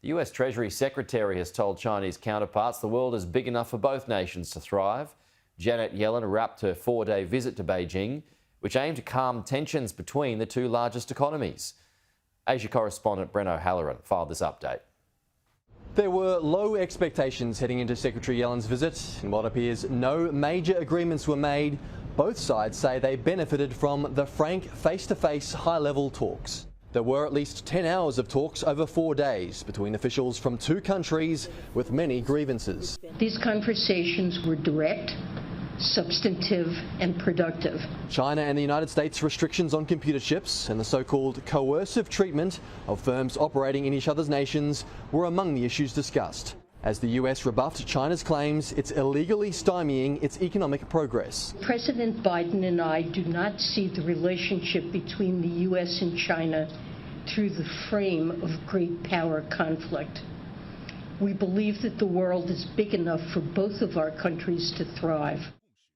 The US Treasury Secretary has told Chinese counterparts the world is big enough for both nations to thrive. Janet Yellen wrapped her 4-day visit to Beijing, which aimed to calm tensions between the two largest economies. Asia correspondent Brent O'Halloran filed this update. There were low expectations heading into Secretary Yellen's visit. In what appears no major agreements were made, both sides say they benefited from the frank face-to-face high-level talks. There were at least 10 hours of talks over 4 days between officials from two countries with many grievances. These conversations were direct, substantive and productive. China and the United States' restrictions on computer chips and the so-called coercive treatment of firms operating in each other's nations were among the issues discussed, as the US rebuffed China's claims it's illegally stymieing its economic progress. President Biden and I do not see the relationship between the US and China through the frame of great power conflict. We believe that the world is big enough for both of our countries to thrive.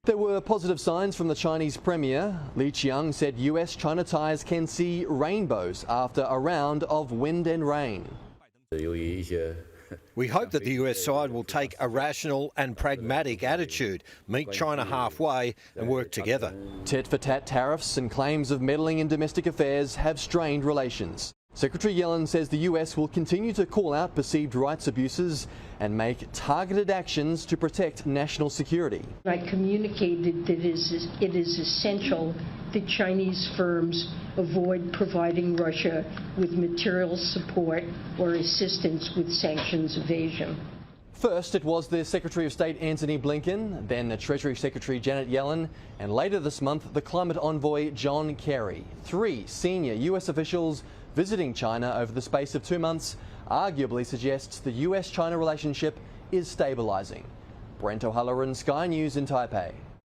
There were positive signs from the Chinese Premier. Li Qiang said US-China ties can see rainbows after a round of wind and rain. We hope that the US side will take a rational and pragmatic attitude, meet China halfway and work together. Tit-for-tat tariffs and claims of meddling in domestic affairs have strained relations. Secretary Yellen says the US will continue to call out perceived rights abuses and make targeted actions to protect national security. I communicated that it is essential that Chinese firms avoid providing Russia with material support or assistance with sanctions evasion. First, it was the Secretary of State Antony Blinken, then the Treasury Secretary Janet Yellen, and later this month the climate envoy John Kerry. 3 senior US officials visiting China over the space of 2 months arguably suggests the US-China relationship is stabilising. Brent O'Halloran, Sky News in Taipei.